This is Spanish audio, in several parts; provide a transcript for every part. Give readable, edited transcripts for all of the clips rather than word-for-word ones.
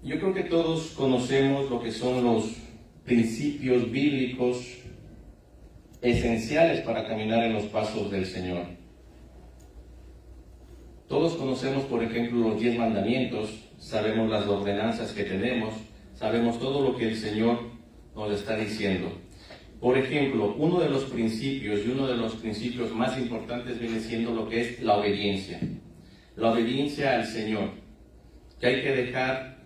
Yo creo que todos conocemos lo que son los principios bíblicos esenciales para caminar en los pasos del Señor. Todos conocemos, por ejemplo, los 10 mandamientos, sabemos las ordenanzas que tenemos, sabemos todo lo que el Señor nos está diciendo. Por ejemplo, uno de los principios y uno de los principios más importantes viene siendo lo que es la obediencia. La obediencia al Señor, que hay que dejar.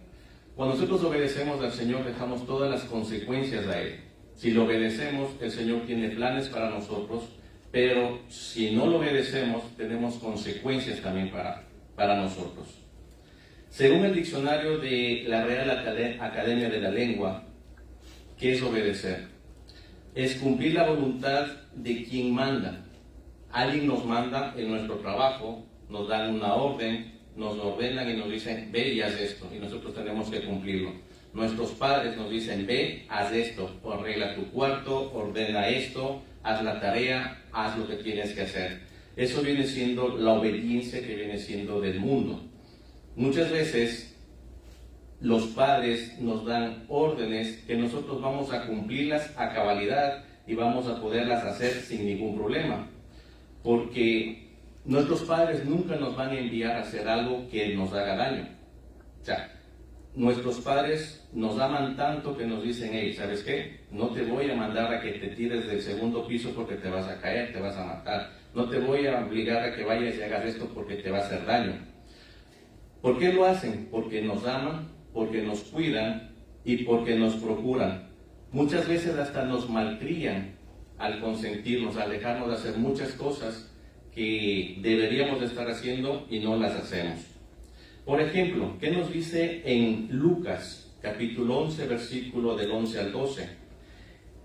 Cuando nosotros obedecemos al Señor, dejamos todas las consecuencias a Él. Si lo obedecemos, el Señor tiene planes para nosotros, pero si no lo obedecemos, tenemos consecuencias también para nosotros. Según el diccionario de la Real Academia de la Lengua, ¿qué es obedecer? Es cumplir la voluntad de quien manda. Alguien nos manda en nuestro trabajo, nos dan una orden, nos ordenan y nos dicen, ve y haz esto, y nosotros tenemos que cumplirlo. Nuestros padres nos dicen, ve, haz esto, arregla tu cuarto, ordena esto, haz la tarea, haz lo que tienes que hacer. Eso viene siendo la obediencia que viene siendo del mundo. Muchas veces los padres nos dan órdenes que nosotros vamos a cumplirlas a cabalidad y vamos a poderlas hacer sin ningún problema, porque nuestros padres nunca nos van a enviar a hacer algo que nos haga daño. O sea, nuestros padres nos aman tanto que nos dicen, hey, ¿sabes qué? No te voy a mandar a que te tires del segundo piso porque te vas a caer, te vas a matar. No te voy a obligar a que vayas y hagas esto porque te va a hacer daño. ¿Por qué lo hacen? Porque nos aman, porque nos cuidan y porque nos procuran. Muchas veces hasta nos malcrían al consentirnos, al dejarnos de hacer muchas cosas que deberíamos de estar haciendo y no las hacemos. Por ejemplo, ¿qué nos dice en Lucas, capítulo 11, versículo del 11 al 12?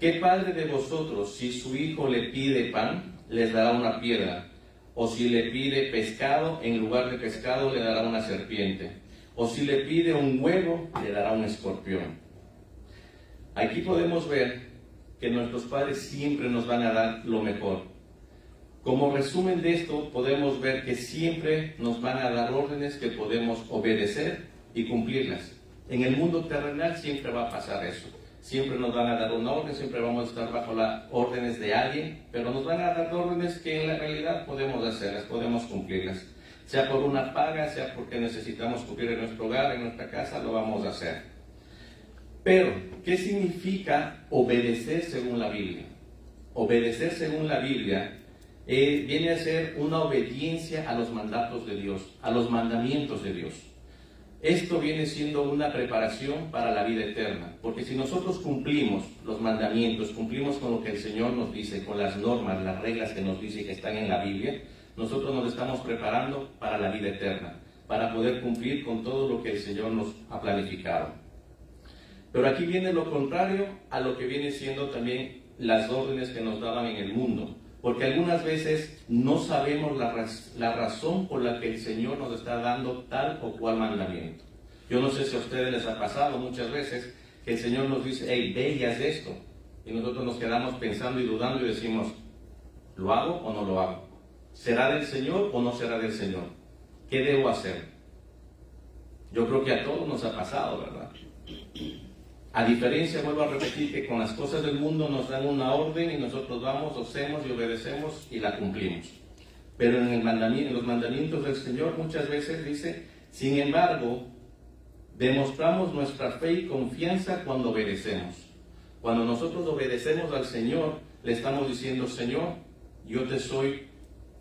¿Qué padre de vosotros, si su hijo le pide pan, les dará una piedra? O si le pide pescado, en lugar de pescado le dará una serpiente. O si le pide un huevo, le dará un escorpión. Aquí podemos ver que nuestros padres siempre nos van a dar lo mejor. Como resumen de esto, podemos ver que siempre nos van a dar órdenes que podemos obedecer y cumplirlas. En el mundo terrenal siempre va a pasar eso. Siempre nos van a dar una orden, siempre vamos a estar bajo las órdenes de alguien, pero nos van a dar órdenes que en la realidad podemos hacerlas, podemos cumplirlas. Sea por una paga, sea porque necesitamos cumplir en nuestro hogar, en nuestra casa, lo vamos a hacer. Pero, ¿qué significa obedecer según la Biblia? Obedecer según la Biblia viene a ser una obediencia a los mandatos de Dios, a los mandamientos de Dios. Esto viene siendo una preparación para la vida eterna, porque si nosotros cumplimos los mandamientos, cumplimos con lo que el Señor nos dice, con las normas, las reglas que nos dice que están en la Biblia, nosotros nos estamos preparando para la vida eterna, para poder cumplir con todo lo que el Señor nos ha planificado. Pero aquí viene lo contrario a lo que viene siendo también las órdenes que nos daban en el mundo. Porque algunas veces no sabemos la razón por la que el Señor nos está dando tal o cual mandamiento. Yo no sé si a ustedes les ha pasado muchas veces que el Señor nos dice, hey, ve y haz esto. Y nosotros nos quedamos pensando y dudando y decimos, ¿lo hago o no lo hago? ¿Será del Señor o no será del Señor? ¿Qué debo hacer? Yo creo que a todos nos ha pasado, ¿verdad? A diferencia, vuelvo a repetir, que con las cosas del mundo nos dan una orden y nosotros vamos, hacemos y obedecemos y la cumplimos. Pero en los mandamientos del Señor muchas veces dice, sin embargo, demostramos nuestra fe y confianza cuando obedecemos. Cuando nosotros obedecemos al Señor, le estamos diciendo, Señor, yo te soy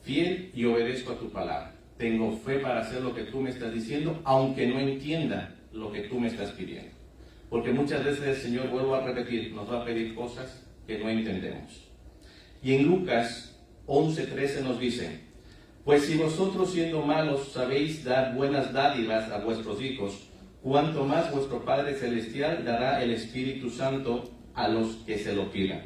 fiel y obedezco a tu palabra. Tengo fe para hacer lo que tú me estás diciendo, aunque no entienda lo que tú me estás pidiendo. Porque muchas veces el Señor, vuelvo a repetir, nos va a pedir cosas que no entendemos. Y en Lucas 11:13 nos dice, pues si vosotros siendo malos sabéis dar buenas dádivas a vuestros hijos, cuánto más vuestro Padre Celestial dará el Espíritu Santo a los que se lo pidan.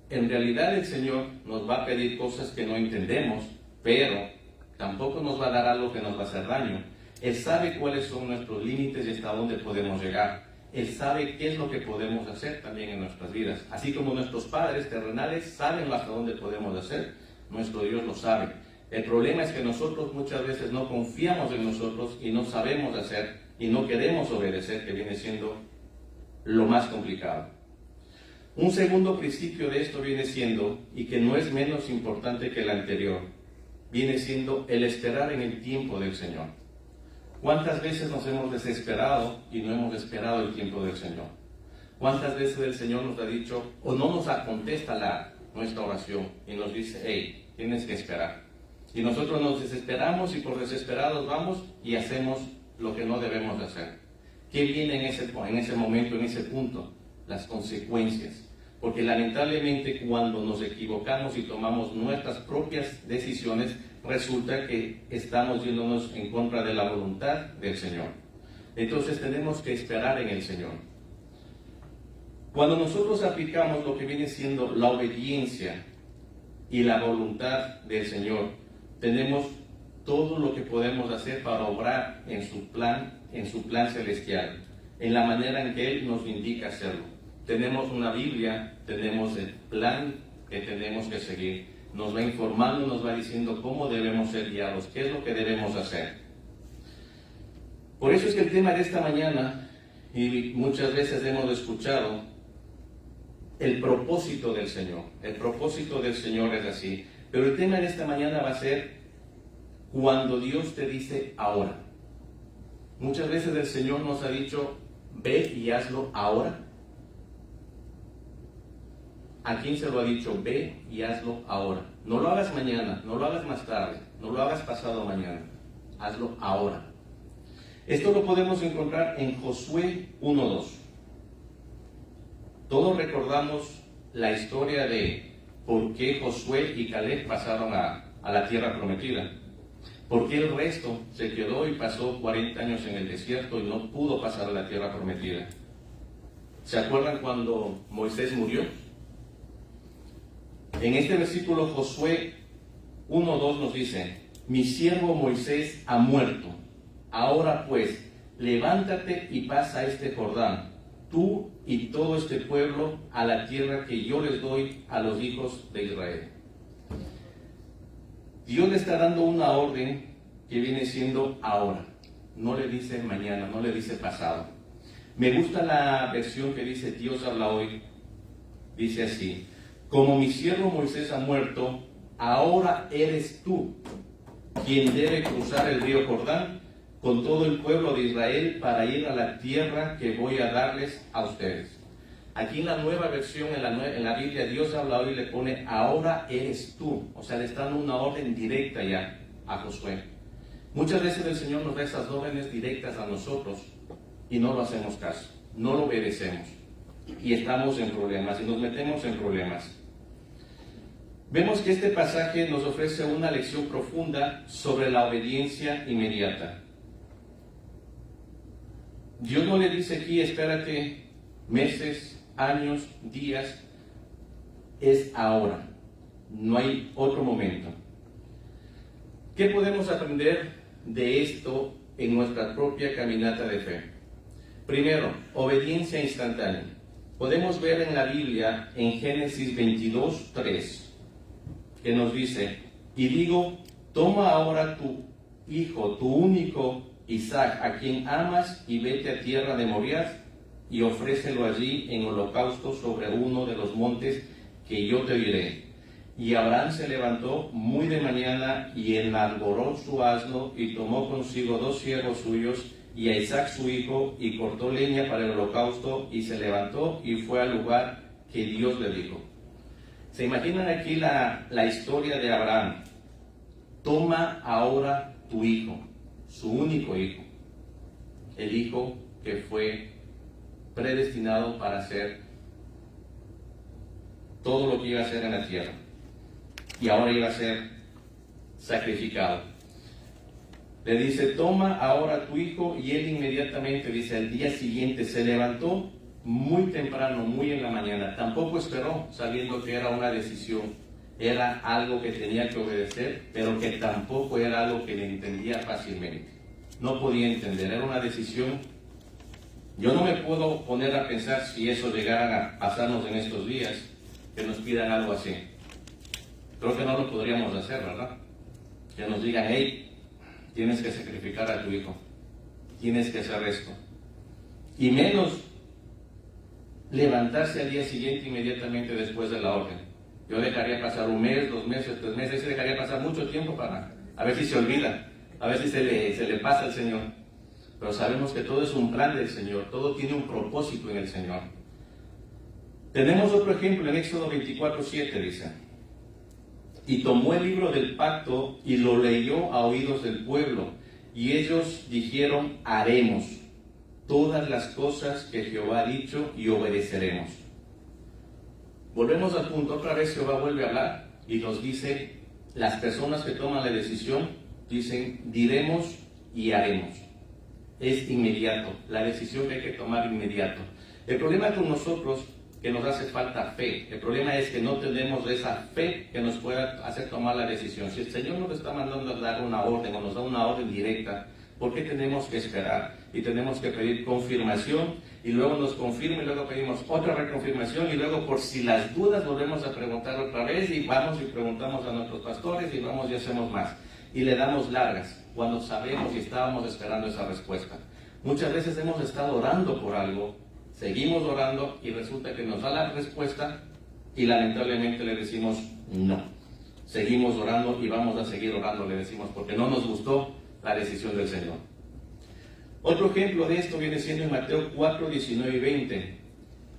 En realidad el Señor nos va a pedir cosas que no entendemos, pero tampoco nos va a dar algo que nos va a hacer daño. Él sabe cuáles son nuestros límites y hasta dónde podemos llegar. Él sabe qué es lo que podemos hacer también en nuestras vidas. Así como nuestros padres terrenales saben hasta dónde podemos hacer, nuestro Dios lo sabe. El problema es que nosotros muchas veces no confiamos en nosotros y no sabemos hacer y no queremos obedecer, que viene siendo lo más complicado. Un segundo principio de esto viene siendo, y que no es menos importante que el anterior, viene siendo el esperar en el tiempo del Señor. ¿Cuántas veces nos hemos desesperado y no hemos esperado el tiempo del Señor? ¿Cuántas veces el Señor nos ha dicho, o no nos contesta nuestra oración y nos dice, hey, tienes que esperar? Y nosotros nos desesperamos y por desesperados vamos y hacemos lo que no debemos hacer. ¿Qué viene en ese momento, en ese punto? Las consecuencias. Porque lamentablemente cuando nos equivocamos y tomamos nuestras propias decisiones, resulta que estamos yéndonos en contra de la voluntad del Señor. Entonces tenemos que esperar en el Señor. Cuando nosotros aplicamos lo que viene siendo la obediencia y la voluntad del Señor, tenemos todo lo que podemos hacer para obrar en su plan celestial, en la manera en que Él nos indica hacerlo. Tenemos una Biblia, tenemos el plan que tenemos que seguir, nos va informando, nos va diciendo cómo debemos ser guiados, qué es lo que debemos hacer. Por eso es que el tema de esta mañana, y muchas veces hemos escuchado, el propósito del Señor. El propósito del Señor es así. Pero el tema de esta mañana va a ser cuando Dios te dice ahora. Muchas veces el Señor nos ha dicho, ve y hazlo ahora. ¿A quién se lo ha dicho? Ve y hazlo ahora. No lo hagas mañana, no lo hagas más tarde, no lo hagas pasado mañana. Hazlo ahora. Esto lo podemos encontrar en Josué 1:2. Todos recordamos la historia de por qué Josué y Caleb pasaron a la tierra prometida. ¿Por qué el resto se quedó y pasó 40 años en el desierto y no pudo pasar a la tierra prometida? ¿Se acuerdan cuando Moisés murió? En este versículo Josué 1:2 nos dice, mi siervo Moisés ha muerto. Ahora pues, levántate y pasa este Jordán, tú y todo este pueblo, a la tierra que yo les doy a los hijos de Israel. Dios le está dando una orden que viene siendo ahora. No le dice mañana, no le dice pasado. Me gusta la versión que dice Dios habla hoy. Dice así, como mi siervo Moisés ha muerto, ahora eres tú quien debe cruzar el río Jordán con todo el pueblo de Israel para ir a la tierra que voy a darles a ustedes. Aquí en la nueva versión, en la Biblia, Dios habla hoy y le pone, ahora eres tú. O sea, le está dando una orden directa ya a Josué. Muchas veces el Señor nos da esas órdenes directas a nosotros y no lo hacemos caso, no lo obedecemos. Y estamos en problemas y nos metemos en problemas. Vemos que este pasaje nos ofrece una lección profunda sobre la obediencia inmediata. Dios no le dice aquí, espérate meses, años, días, es ahora, no hay otro momento. ¿Qué podemos aprender de esto en nuestra propia caminata de fe? Primero, obediencia instantánea. Podemos ver en la Biblia, en Génesis 22:3, que nos dice, y digo, toma ahora tu hijo, tu único Isaac, a quien amas, y vete a tierra de Moriah, y ofrécelo allí en holocausto sobre uno de los montes que yo te diré. Y Abraham se levantó muy de mañana y enarboró su asno y tomó consigo 2 siervos suyos y a Isaac su hijo y cortó leña para el holocausto y se levantó y fue al lugar que Dios le dijo. ¿Se imaginan aquí la historia de Abraham? Toma ahora tu hijo, su único hijo, el hijo que fue predestinado para hacer todo lo que iba a hacer en la tierra y ahora iba a ser sacrificado. Le dice, toma ahora tu hijo, y él inmediatamente, dice, al día siguiente se levantó muy temprano, muy en la mañana. Tampoco esperó, sabiendo que era una decisión, era algo que tenía que obedecer, pero que tampoco era algo que le entendía fácilmente. No podía entender, era una decisión. Yo no me puedo poner a pensar si eso llegara a pasarnos en estos días, que nos pidan algo así. Creo que no lo podríamos hacer, ¿verdad? Que nos digan, hey, tienes que sacrificar a tu hijo. tienes que hacer esto. Y menos levantarse al día siguiente inmediatamente después de la orden. Yo dejaría pasar 1 mes, 2 meses, 3 meses, dejaría pasar mucho tiempo para a ver si se olvida, a ver si se le pasa al Señor. Pero sabemos que todo es un plan del Señor, todo tiene un propósito en el Señor. Tenemos otro ejemplo en Éxodo 24:7, dice: y tomó el libro del pacto y lo leyó a oídos del pueblo, y ellos dijeron: haremos todas las cosas que Jehová ha dicho y obedeceremos. Volvemos al punto, otra vez Jehová vuelve a hablar y nos dice, las personas que toman la decisión dicen: diremos y haremos. Es inmediato, la decisión que hay que tomar inmediato. El problema con nosotros que nos hace falta fe. El problema es que no tenemos esa fe que nos pueda hacer tomar la decisión. Si el Señor nos está mandando a dar una orden o nos da una orden directa, ¿por qué tenemos que esperar? Y tenemos que pedir confirmación y luego nos confirma y luego pedimos otra reconfirmación y luego por si las dudas volvemos a preguntar otra vez y vamos y preguntamos a nuestros pastores y vamos y hacemos más. Y le damos largas cuando sabemos y estábamos esperando esa respuesta. Muchas veces hemos estado orando por algo, seguimos orando y resulta que nos da la respuesta y lamentablemente le decimos no. Seguimos orando y vamos a seguir orando, le decimos, porque no nos gustó la decisión del Señor. Otro ejemplo de esto viene siendo en Mateo 4, 19 y 20.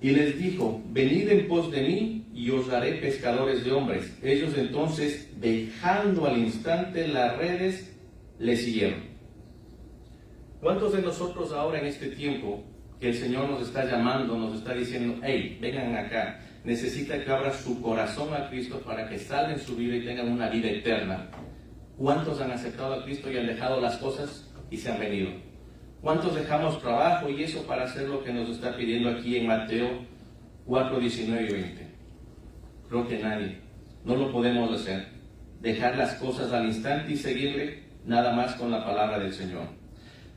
Y les dijo: venid en pos de mí y os haré pescadores de hombres. Ellos entonces, dejando al instante las redes, le siguieron. ¿Cuántos de nosotros ahora en este tiempo que el Señor nos está llamando, nos está diciendo: hey, vengan acá, necesita que abra su corazón a Cristo para que salven su vida y tengan una vida eterna? ¿Cuántos han aceptado a Cristo y han dejado las cosas y se han venido? ¿Cuántos dejamos trabajo y eso para hacer lo que nos está pidiendo aquí en Mateo 4, 19 y 20? Creo que nadie. No lo podemos hacer. Dejar las cosas al instante y seguirle nada más con la palabra del Señor.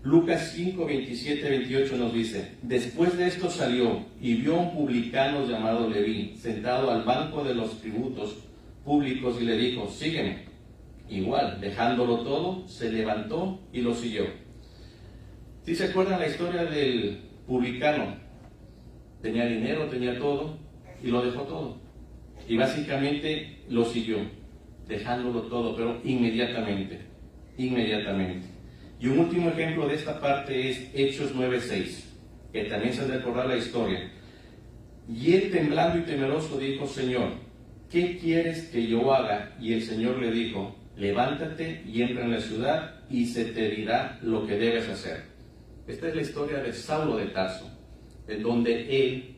Lucas 5, 27, 28 nos dice: después de esto salió y vio a un publicano llamado Leví sentado al banco de los tributos públicos y le dijo: sígueme. Igual, dejándolo todo, se levantó y lo siguió. ¿Sí se acuerdan la historia del publicano? Tenía dinero, tenía todo y lo dejó todo. Y básicamente lo siguió, dejándolo todo, pero inmediatamente. Y un último ejemplo de esta parte es Hechos 9:6, que también se recordar la historia. Y él, temblando y temeroso, dijo: Señor, ¿qué quieres que yo haga? Y el Señor le dijo: levántate y entra en la ciudad y se te dirá lo que debes hacer. Esta es la historia de Saulo de Tarso, en donde él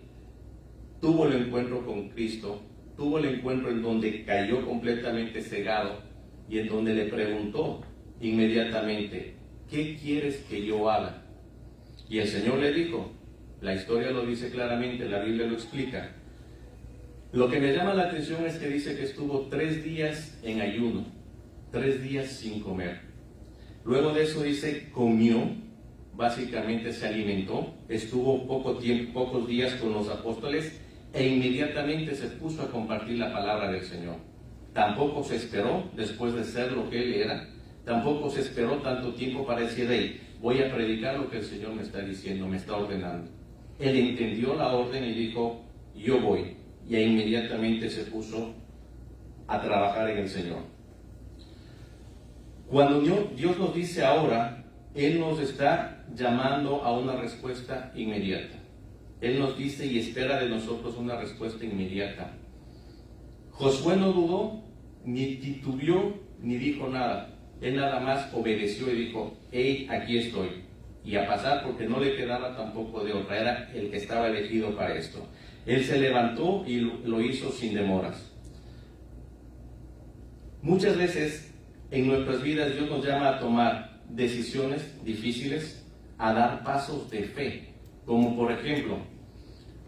tuvo el encuentro con Cristo, tuvo el encuentro en donde cayó completamente cegado y en donde le preguntó inmediatamente: ¿qué quieres que yo haga? Y el Señor le dijo, la historia lo dice claramente, la Biblia lo explica. Lo que me llama la atención es que dice que estuvo 3 días en ayuno, 3 días sin comer. Luego de eso dice, comió, básicamente se alimentó, estuvo pocos días con los apóstoles e inmediatamente se puso a compartir la palabra del Señor. Tampoco se esperó, después de ser lo que él era, tampoco se esperó tanto tiempo para decir: hey, voy a predicar lo que el Señor me está diciendo, me está ordenando. Él entendió la orden y dijo: yo voy. Y inmediatamente se puso a trabajar en el Señor. Cuando Dios nos dice ahora, Él nos está llamando a una respuesta inmediata. Él nos dice y espera de nosotros una respuesta inmediata. Josué no dudó, ni titubeó, ni dijo nada. Él nada más obedeció y dijo: hey, aquí estoy. Y a pasar, porque no le quedaba tampoco de otra, era el que estaba elegido para esto. Él se levantó y lo hizo sin demoras. Muchas veces en nuestras vidas Dios nos llama a tomar decisiones difíciles, a dar pasos de fe, como por ejemplo,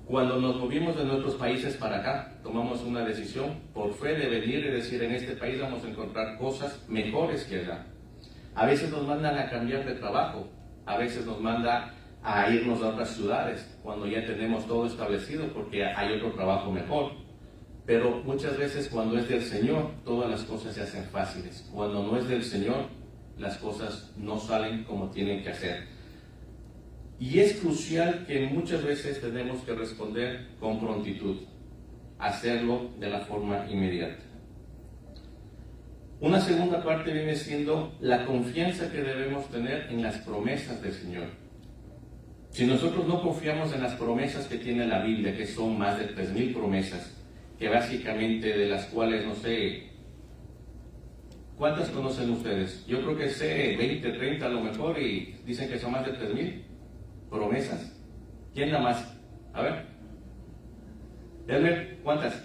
cuando nos movimos de nuestros países para acá, tomamos una decisión por fe de venir y decir: en este país vamos a encontrar cosas mejores que allá. A veces nos mandan a cambiar de trabajo, a veces nos manda a irnos a otras ciudades cuando ya tenemos todo establecido porque hay otro trabajo mejor. Pero muchas veces cuando es del Señor, todas las cosas se hacen fáciles. Cuando no es del Señor, las cosas no salen como tienen que hacer. Y es crucial que muchas veces tenemos que responder con prontitud, hacerlo de la forma inmediata. Una segunda parte viene siendo la confianza que debemos tener en las promesas del Señor. Si nosotros no confiamos en las promesas que tiene la Biblia, que son más de 3,000 promesas, que básicamente de las cuales, no sé, ¿cuántas conocen ustedes? Yo creo que sé 20, 30 a lo mejor, y dicen que son más de 3,000 promesas. ¿Quién da más? A ver. Elmer, ¿cuántas?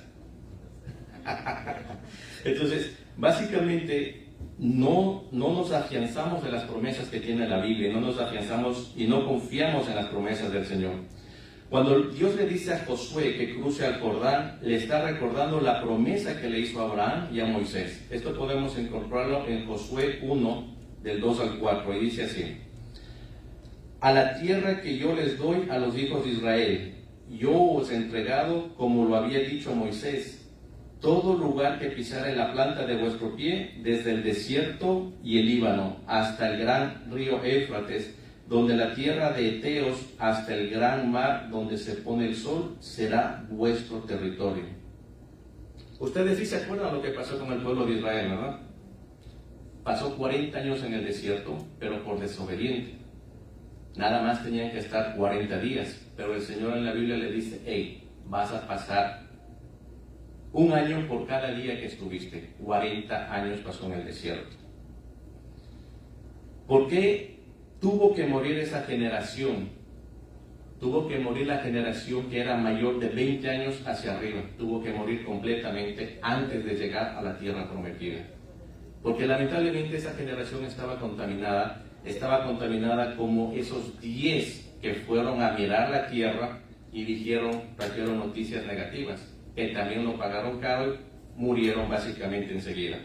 Entonces, básicamente, no nos afianzamos de las promesas que tiene la Biblia, no nos afianzamos y no confiamos en las promesas del Señor. Cuando Dios le dice a Josué que cruce al Jordán, le está recordando la promesa que le hizo a Abraham y a Moisés. Esto podemos encontrarlo en Josué 1, del 2 al 4, y dice así: a la tierra que yo les doy a los hijos de Israel, yo os he entregado, como lo había dicho Moisés, todo lugar que pisare la planta de vuestro pie, desde el desierto y el Líbano, hasta el gran río Éufrates, donde la tierra de Eteos, hasta el gran mar donde se pone el sol, será vuestro territorio. Ustedes sí se acuerdan lo que pasó con el pueblo de Israel, ¿verdad? Pasó 40 años en el desierto, pero por desobediente. Nada más tenían que estar 40 días, pero el Señor en la Biblia le dice: hey, vas a pasar 1 año por cada día que estuviste. 40 años pasó en el desierto. ¿Por qué tuvo que morir esa generación? Tuvo que morir la generación que era mayor de 20 años hacia arriba. Tuvo que morir completamente antes de llegar a la tierra prometida. Porque lamentablemente esa generación estaba contaminada como esos 10 que fueron a mirar la tierra y trajeron noticias negativas, que también lo pagaron caro y murieron básicamente enseguida.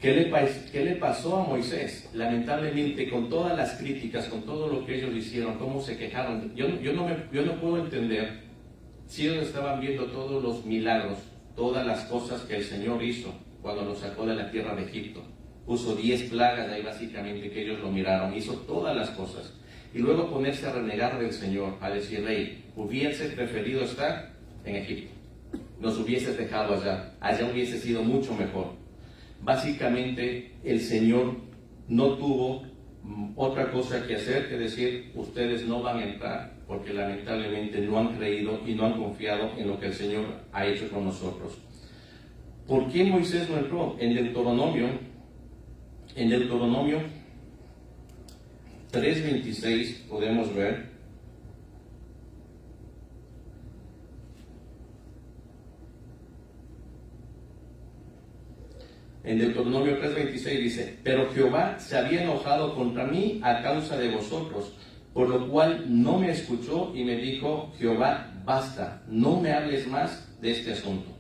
¿Qué le pasó a Moisés? Lamentablemente, con todas las críticas, con todo lo que ellos hicieron, cómo se quejaron, yo no puedo entender si ellos estaban viendo todos los milagros, todas las cosas que el Señor hizo cuando los sacó de la tierra de Egipto. Puso 10 plagas ahí básicamente, que ellos lo miraron, hizo todas las cosas. Y luego ponerse a renegar del Señor, a decir: hey, hubiese preferido estar en Egipto, nos hubieses dejado allá hubiese sido mucho mejor. Básicamente el Señor no tuvo otra cosa que hacer que decir: ustedes no van a entrar, porque lamentablemente no han creído y no han confiado en lo que el Señor ha hecho con nosotros. ¿Por qué Moisés no entró? En Deuteronomio 3:26 podemos ver: en Deuteronomio 3:26 dice: pero Jehová se había enojado contra mí a causa de vosotros, por lo cual no me escuchó, y me dijo Jehová: basta, no me hables más de este asunto.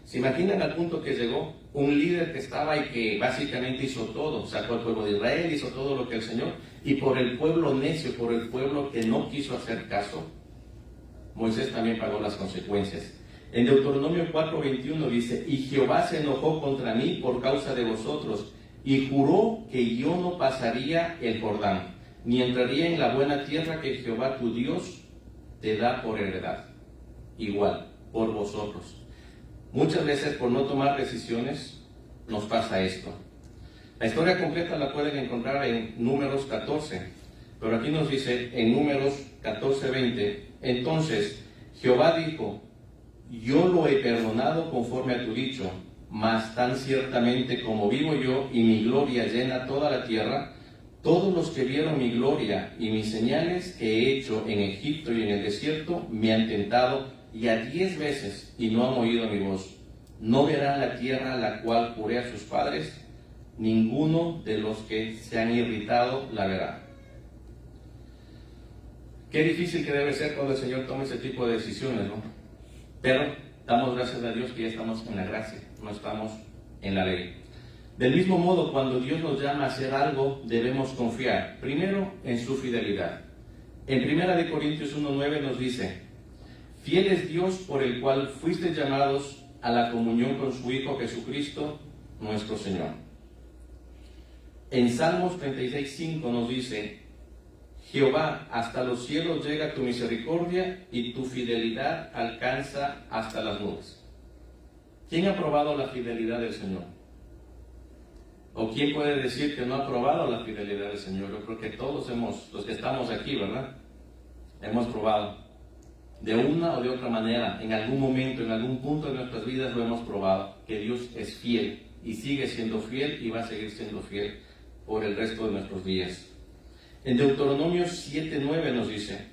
¿Se imaginan al punto que llegó? Un líder que estaba y que básicamente hizo todo, sacó al pueblo de Israel, hizo todo lo que el Señor, y por el pueblo necio, por el pueblo que no quiso hacer caso, Moisés también pagó las consecuencias. En Deuteronomio 4:21 dice: y Jehová se enojó contra mí por causa de vosotros, y juró que yo no pasaría el Jordán, ni entraría en la buena tierra que Jehová tu Dios te da por heredad. Igual, por vosotros. Muchas veces, por no tomar decisiones, nos pasa esto. La historia completa la pueden encontrar en Números 14, pero aquí nos dice en Números 14:20: entonces Jehová dijo: yo lo he perdonado conforme a tu dicho, mas tan ciertamente como vivo yo y mi gloria llena toda la tierra, todos los que vieron mi gloria y mis señales que he hecho en Egipto y en el desierto me han tentado, y a 10 veces, y no han oído mi voz. No verán la tierra la cual juré a sus padres, ninguno de los que se han irritado la verá. Qué difícil que debe ser cuando el Señor toma ese tipo de decisiones, ¿no? Pero damos gracias a Dios que ya estamos en la gracia, no estamos en la ley. Del mismo modo, cuando Dios nos llama a hacer algo, debemos confiar, primero, en su fidelidad. En 1 Corintios 1:9 nos dice: fiel es Dios por el cual fuisteis llamados a la comunión con su Hijo Jesucristo, nuestro Señor. En Salmos 36:5 nos dice: Jehová, hasta los cielos llega tu misericordia y tu fidelidad alcanza hasta las nubes. ¿Quién ha probado la fidelidad del Señor? ¿O quién puede decir que no ha probado la fidelidad del Señor? Yo creo que todos los que estamos aquí, ¿verdad? Hemos probado. De una o de otra manera, en algún momento, en algún punto de nuestras vidas lo hemos probado, que Dios es fiel y sigue siendo fiel y va a seguir siendo fiel por el resto de nuestros días. En Deuteronomio 7:9 nos dice: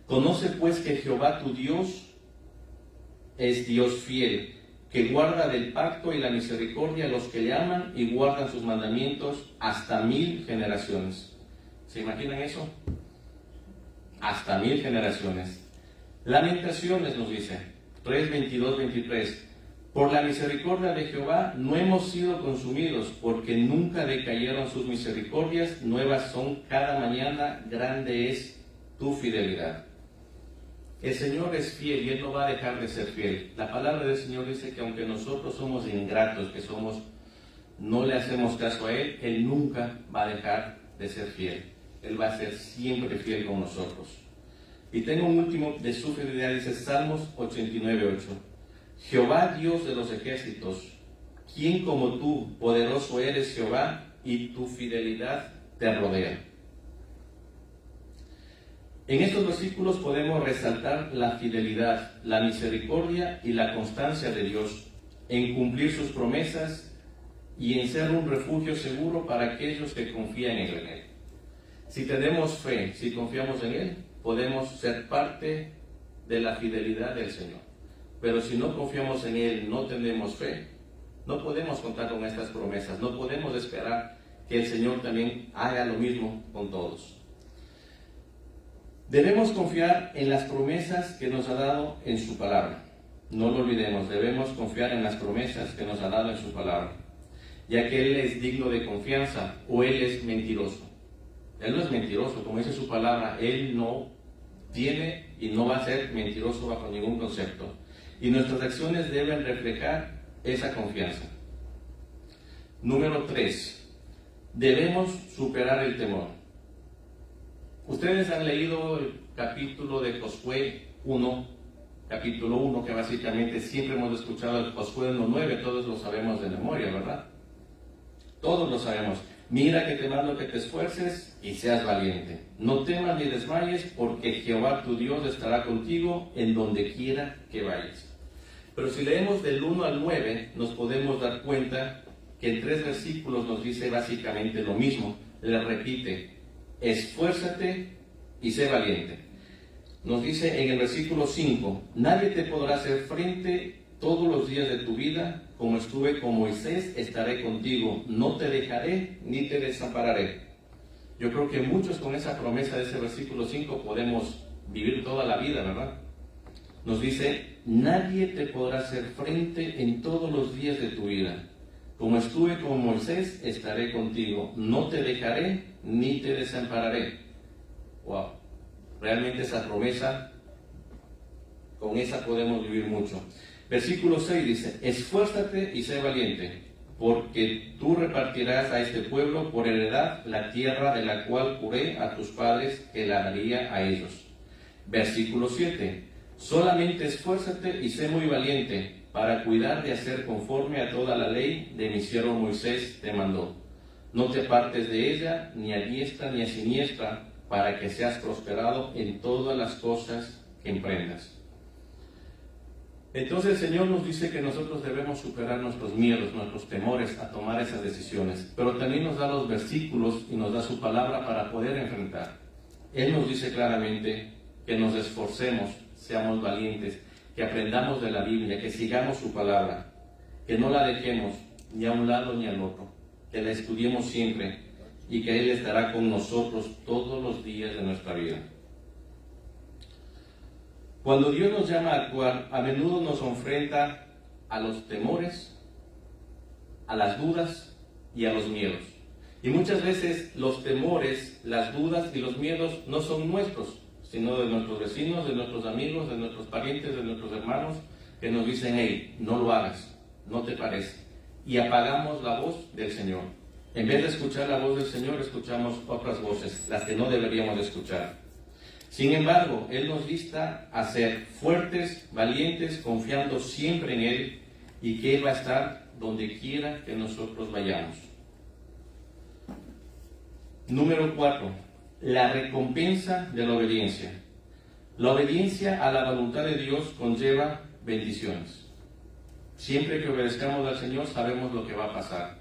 conoce pues que Jehová tu Dios es Dios fiel, que guarda del pacto y la misericordia a los que le aman y guardan sus mandamientos hasta 1000 generaciones. ¿Se imaginan eso? Hasta 1000 generaciones. Lamentaciones nos dice, 3:22-23, por la misericordia de Jehová no hemos sido consumidos, porque nunca decayeron sus misericordias, nuevas son cada mañana, grande es tu fidelidad. El Señor es fiel y Él no va a dejar de ser fiel. La palabra del Señor dice que aunque nosotros somos ingratos, no le hacemos caso a Él, Él nunca va a dejar de ser fiel. Él va a ser siempre fiel con nosotros. Y tengo un último de su fidelidad, dice Salmos 89:8. Jehová Dios de los ejércitos, ¿quién como tú, poderoso eres Jehová, y tu fidelidad te rodea? En estos versículos podemos resaltar la fidelidad, la misericordia y la constancia de Dios en cumplir sus promesas y en ser un refugio seguro para aquellos que confían en Él. Si tenemos fe, si confiamos en Él, podemos ser parte de la fidelidad del Señor. Pero si no confiamos en Él, no tenemos fe, no podemos contar con estas promesas, no podemos esperar que el Señor también haga lo mismo con todos. Debemos confiar en las promesas que nos ha dado en su palabra. No lo olvidemos, debemos confiar en las promesas que nos ha dado en su palabra, ya que Él es digno de confianza o Él es mentiroso. Él no es mentiroso, como dice su palabra, Él no tiene y no va a ser mentiroso bajo ningún concepto. Y nuestras acciones deben reflejar esa confianza. Número 3. Debemos superar el temor. Ustedes han leído el capítulo de Josué 1, capítulo 1, que básicamente siempre hemos escuchado el Josué 1:9, todos lo sabemos de memoria, ¿verdad? Todos lo sabemos. Mira que te mando que te esfuerces y seas valiente. No temas ni desmayes, porque Jehová tu Dios estará contigo en donde quiera que vayas. Pero si leemos del 1 al 9, nos podemos dar cuenta que en 3 versículos nos dice básicamente lo mismo. Le repite: esfuérzate y sé valiente. Nos dice en el versículo 5: nadie te podrá hacer frente todos los días de tu vida, como estuve con Moisés, estaré contigo, no te dejaré ni te desampararé. Yo creo que muchos con esa promesa de ese versículo 5 podemos vivir toda la vida, ¿verdad? Nos dice: nadie te podrá hacer frente en todos los días de tu vida. Como estuve con Moisés, estaré contigo, no te dejaré ni te desampararé. Wow, realmente esa promesa, con esa podemos vivir mucho. Versículo 6 dice: esfuérzate y sé valiente, porque tú repartirás a este pueblo por heredad la tierra de la cual juré a tus padres que la daría a ellos. Versículo 7: solamente esfuérzate y sé muy valiente, para cuidar de hacer conforme a toda la ley de mi siervo Moisés te mandó. No te apartes de ella, ni a diestra ni a siniestra, para que seas prosperado en todas las cosas que emprendas. Entonces el Señor nos dice que nosotros debemos superar nuestros miedos, nuestros temores a tomar esas decisiones, pero también nos da los versículos y nos da su palabra para poder enfrentar. Él nos dice claramente que nos esforcemos, seamos valientes, que aprendamos de la Biblia, que sigamos su palabra, que no la dejemos ni a un lado ni al otro, que la estudiemos siempre y que Él estará con nosotros todos los días de nuestra vida. Cuando Dios nos llama a actuar, a menudo nos enfrenta a los temores, a las dudas y a los miedos. Y muchas veces los temores, las dudas y los miedos no son nuestros, sino de nuestros vecinos, de nuestros amigos, de nuestros parientes, de nuestros hermanos, que nos dicen: hey, no lo hagas, no te parece. Y apagamos la voz del Señor. En vez de escuchar la voz del Señor, escuchamos otras voces, las que no deberíamos de escuchar. Sin embargo, Él nos insta a ser fuertes, valientes, confiando siempre en Él y que Él va a estar donde quiera que nosotros vayamos. Número 4. La recompensa de la obediencia. La obediencia a la voluntad de Dios conlleva bendiciones. Siempre que obedezcamos al Señor sabemos lo que va a pasar.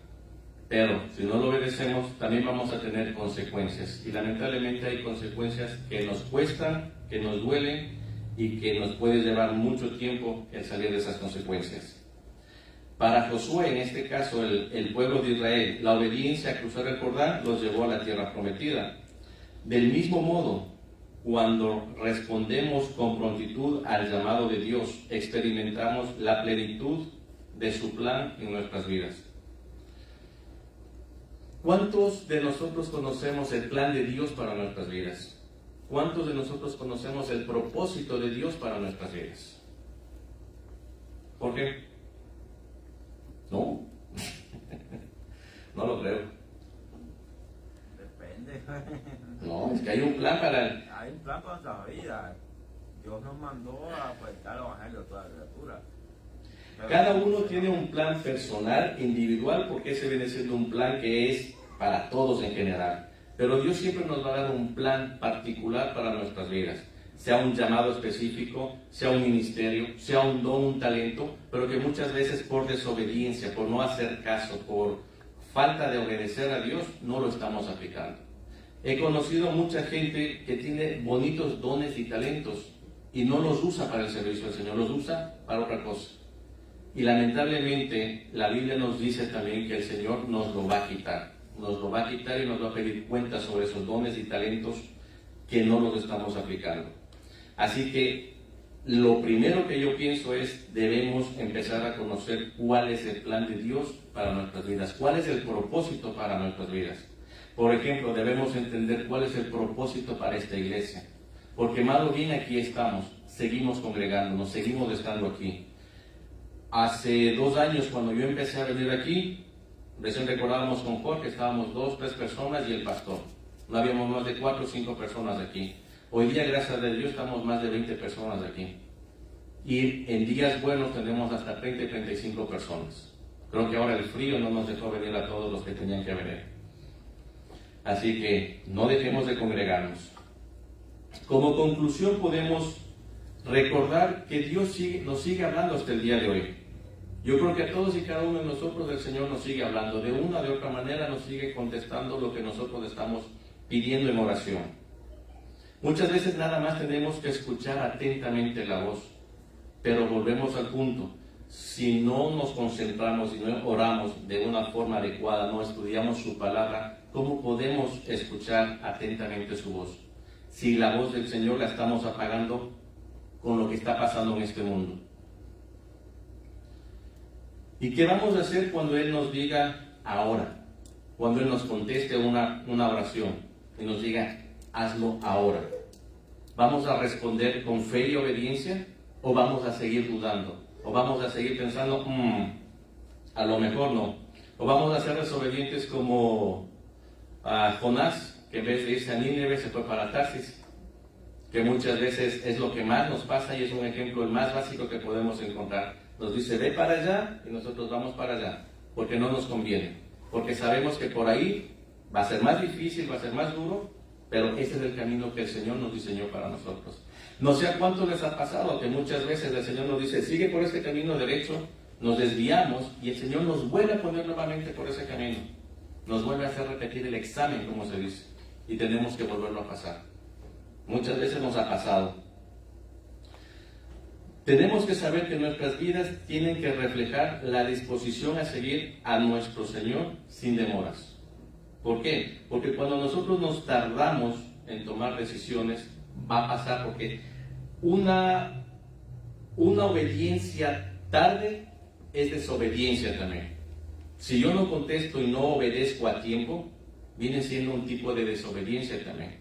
Pero si no lo obedecemos, también vamos a tener consecuencias. Y lamentablemente hay consecuencias que nos cuestan, que nos duelen y que nos puede llevar mucho tiempo el salir de esas consecuencias. Para Josué, en este caso el pueblo de Israel, la obediencia a cruzar el Jordán los llevó a la tierra prometida. Del mismo modo, cuando respondemos con prontitud al llamado de Dios, experimentamos la plenitud de su plan en nuestras vidas. ¿Cuántos de nosotros conocemos el plan de Dios para nuestras vidas? ¿Cuántos de nosotros conocemos el propósito de Dios para nuestras vidas? ¿Por qué? No, no lo creo. Depende. No, es que hay un plan para... Hay un plan para nuestra vida. Dios nos mandó a predicar el evangelio a toda criatura. Cada uno tiene un plan personal, individual, porque ese viene siendo un plan que es para todos en general. Pero Dios siempre nos va a dar un plan particular para nuestras vidas. Sea un llamado específico, sea un ministerio, sea un don, un talento, pero que muchas veces por desobediencia, por no hacer caso, por falta de obedecer a Dios, no lo estamos aplicando. He conocido mucha gente que tiene bonitos dones y talentos y no los usa para el servicio del Señor, los usa para otra cosa. Y lamentablemente la Biblia nos dice también que el Señor nos lo va a quitar. Nos lo va a quitar y nos va a pedir cuentas sobre esos dones y talentos que no los estamos aplicando. Así que lo primero que yo pienso es, debemos empezar a conocer cuál es el plan de Dios para nuestras vidas, cuál es el propósito para nuestras vidas. Por ejemplo, debemos entender cuál es el propósito para esta iglesia. Porque mal o bien aquí estamos, seguimos congregándonos, seguimos estando aquí. Hace 2 años, cuando yo empecé a venir aquí, recién recordábamos con Jorge, estábamos 2, 3 personas y el pastor. No habíamos más de 4 o 5 personas aquí. Hoy día, gracias a Dios, estamos más de 20 personas aquí. Y en días buenos tenemos hasta 30 y 35 personas. Creo que ahora el frío no nos dejó venir a todos los que tenían que venir. Así que no dejemos de congregarnos. Como conclusión podemos recordar que Dios nos sigue hablando hasta el día de hoy. Yo creo que a todos y cada uno de nosotros el Señor nos sigue hablando. De una o de otra manera nos sigue contestando lo que nosotros estamos pidiendo en oración. Muchas veces nada más tenemos que escuchar atentamente la voz, pero volvemos al punto. Si no nos concentramos y no oramos de una forma adecuada, no estudiamos su palabra, ¿cómo podemos escuchar atentamente su voz? Si la voz del Señor la estamos apagando con lo que está pasando en este mundo. ¿Y qué vamos a hacer cuando Él nos diga ahora? Cuando Él nos conteste una oración y nos diga, hazlo ahora. ¿Vamos a responder con fe y obediencia o vamos a seguir dudando? ¿O vamos a seguir pensando, a lo mejor no? ¿O vamos a ser desobedientes como Jonás, que en vez de irse a Nínive se fue para Tarsis? Que muchas veces es lo que más nos pasa y es un ejemplo el más básico que podemos encontrar. Nos dice, ve para allá y nosotros vamos para allá, porque no nos conviene. Porque sabemos que por ahí va a ser más difícil, va a ser más duro, pero ese es el camino que el Señor nos diseñó para nosotros. No sé a cuánto les ha pasado que muchas veces el Señor nos dice, sigue por este camino derecho, nos desviamos y el Señor nos vuelve a poner nuevamente por ese camino. Nos vuelve a hacer repetir el examen, como se dice, y tenemos que volverlo a pasar. Muchas veces nos ha pasado. Tenemos que saber que nuestras vidas tienen que reflejar la disposición a seguir a nuestro Señor sin demoras. ¿Por qué? Porque cuando nosotros nos tardamos en tomar decisiones, va a pasar porque una obediencia tarde es desobediencia también. Si yo no contesto y no obedezco a tiempo, viene siendo un tipo de desobediencia también.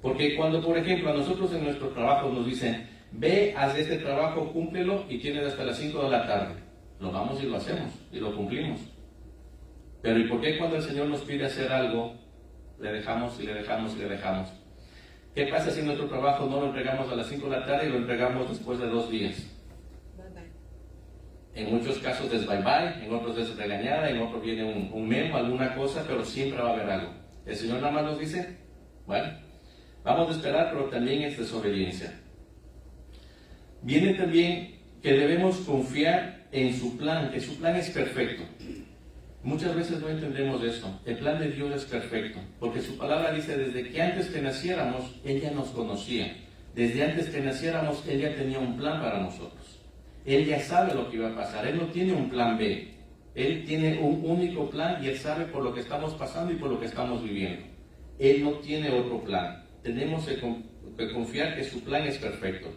Porque cuando, por ejemplo, a nosotros en nuestro trabajo nos dicen, ve, haz este trabajo, cúmplelo y tienes hasta las 5 de la tarde. Lo vamos y lo hacemos y lo cumplimos. Pero ¿y por qué cuando el Señor nos pide hacer algo, le dejamos y le dejamos y le dejamos? ¿Qué pasa si nuestro trabajo no lo entregamos a las 5 de la tarde y lo entregamos después de 2 días? En muchos casos es bye bye, en otros es regañada, en otros viene un memo, alguna cosa, pero siempre va a haber algo. El Señor nada más nos dice, bueno, vamos a esperar, pero también es desobediencia. Viene también que debemos confiar en su plan, que su plan es perfecto. Muchas veces no entendemos eso. El plan de Dios es perfecto, porque su palabra dice, desde que antes que naciéramos, Él ya nos conocía. Desde antes que naciéramos, Él ya tenía un plan para nosotros. Él ya sabe lo que iba a pasar. Él no tiene un plan B. Él tiene un único plan y Él sabe por lo que estamos pasando y por lo que estamos viviendo. Él no tiene otro plan. Tenemos que confiar que su plan es perfecto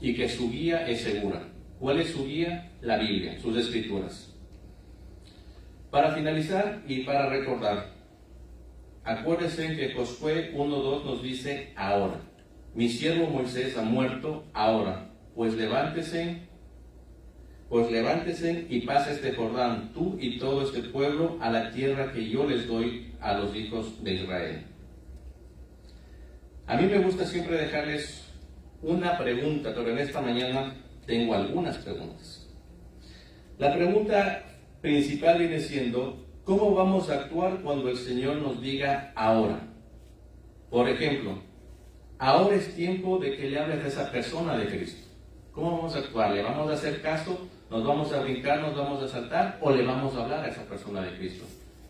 y que su guía es segura. ¿Cuál es su guía? La Biblia, sus escrituras. Para finalizar y para recordar, acuérdense que Josué 1:2 nos dice ahora. Mi siervo Moisés ha muerto ahora. Pues levántense y pasa este Jordán, tú y todo este pueblo, a la tierra que yo les doy a los hijos de Israel. A mí me gusta siempre dejarles una pregunta, pero en esta mañana tengo algunas preguntas. La pregunta principal viene siendo, ¿cómo vamos a actuar cuando el Señor nos diga ahora? Por ejemplo, ahora es tiempo de que le hables a esa persona de Cristo. ¿Cómo vamos a actuar? ¿Le vamos a hacer caso? ¿Nos vamos a brincar? ¿Nos vamos a saltar? ¿O le vamos a hablar a esa persona de Cristo?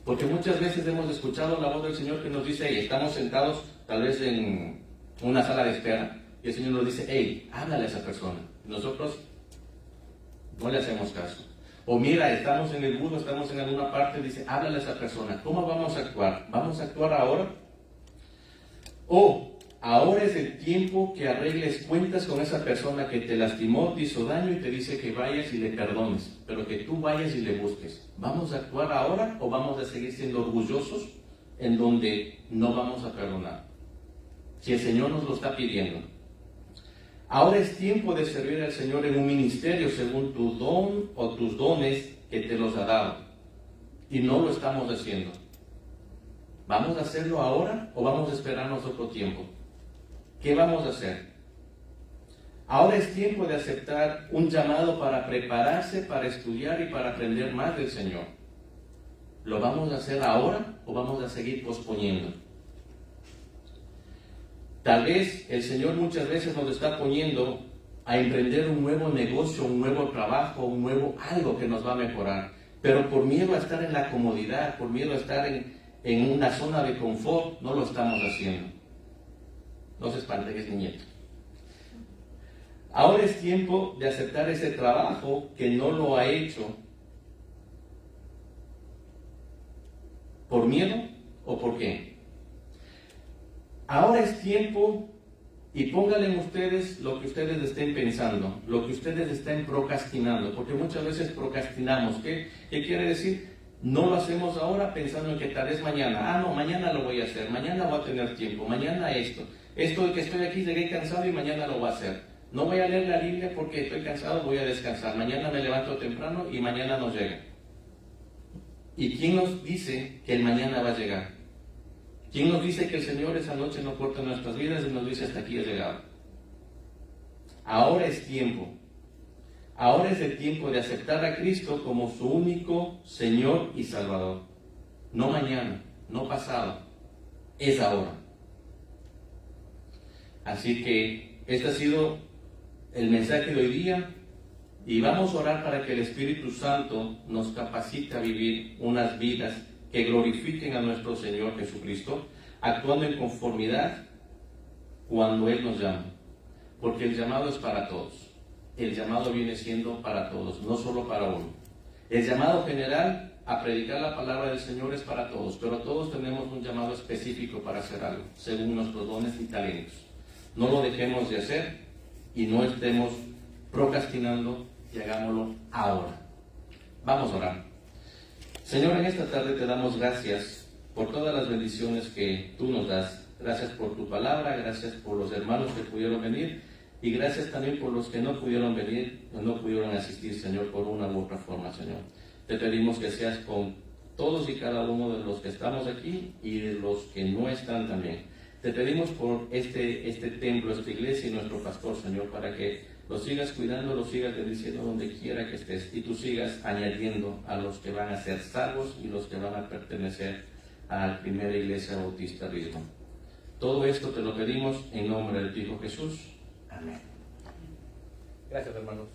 Porque muchas veces hemos escuchado la voz del Señor que nos dice, hey, estamos sentados tal vez en una sala de espera, y el Señor nos dice, hey, háblale a esa persona. Nosotros no le hacemos caso. O mira, estamos en el bus, estamos en alguna parte, dice, háblale a esa persona. ¿Cómo vamos a actuar? ¿Vamos a actuar ahora? O ahora es el tiempo que arregles cuentas con esa persona que te lastimó, te hizo daño y te dice que vayas y le perdones, pero que tú vayas y le busques. ¿Vamos a actuar ahora o vamos a seguir siendo orgullosos en donde no vamos a perdonar? Si el Señor nos lo está pidiendo. Ahora es tiempo de servir al Señor en un ministerio según tu don o tus dones que te los ha dado. Y no lo estamos haciendo. ¿Vamos a hacerlo ahora o vamos a esperarnos otro tiempo? ¿Qué vamos a hacer? Ahora es tiempo de aceptar un llamado para prepararse, para estudiar y para aprender más del Señor. ¿Lo vamos a hacer ahora o vamos a seguir posponiendo? Tal vez el Señor muchas veces nos está poniendo a emprender un nuevo negocio, un nuevo trabajo, un nuevo algo que nos va a mejorar. Pero por miedo a estar en la comodidad, por miedo a estar en una zona de confort, no lo estamos haciendo. No se espanten, es mi nieto. Ahora es tiempo de aceptar ese trabajo que no lo ha hecho por miedo o por qué. Ahora es tiempo, y pónganle ustedes lo que ustedes estén pensando, lo que ustedes estén procrastinando, porque muchas veces procrastinamos. ¿Qué quiere decir? No lo hacemos ahora pensando en que tal vez mañana. No, mañana lo voy a hacer, mañana voy a tener tiempo, mañana esto. Esto de que estoy aquí, llegué cansado y mañana lo voy a hacer. No voy a leer la Biblia porque estoy cansado, voy a descansar. Mañana me levanto temprano y mañana no llega. ¿Y quién nos dice que el mañana va a llegar? ¿Quién nos dice que el Señor esa noche no corta nuestras vidas y nos dice hasta aquí he llegado? Ahora es tiempo. Ahora es el tiempo de aceptar a Cristo como su único Señor y Salvador. No mañana, no pasado, es ahora. Así que este ha sido el mensaje de hoy día y vamos a orar para que el Espíritu Santo nos capacite a vivir unas vidas que glorifiquen a nuestro Señor Jesucristo, actuando en conformidad cuando Él nos llama. Porque el llamado es para todos. El llamado viene siendo para todos, no solo para uno. El llamado general a predicar la palabra del Señor es para todos, pero todos tenemos un llamado específico para hacer algo, según nuestros dones y talentos. No lo dejemos de hacer y no estemos procrastinando y hagámoslo ahora. Vamos a orar. Señor, en esta tarde te damos gracias por todas las bendiciones que tú nos das. Gracias por tu palabra, gracias por los hermanos que pudieron venir y gracias también por los que no pudieron venir o no pudieron asistir, Señor, por una u otra forma, Señor. Te pedimos que seas con todos y cada uno de los que estamos aquí y de los que no están también. Te pedimos por este templo, esta iglesia y nuestro pastor, Señor, para que lo sigas cuidando, lo sigas bendiciendo donde quiera que estés y tú sigas añadiendo a los que van a ser salvos y los que van a pertenecer a la primera iglesia bautista Rismo. Todo esto te lo pedimos en nombre de tu Hijo Jesús. Amén. Gracias, hermanos.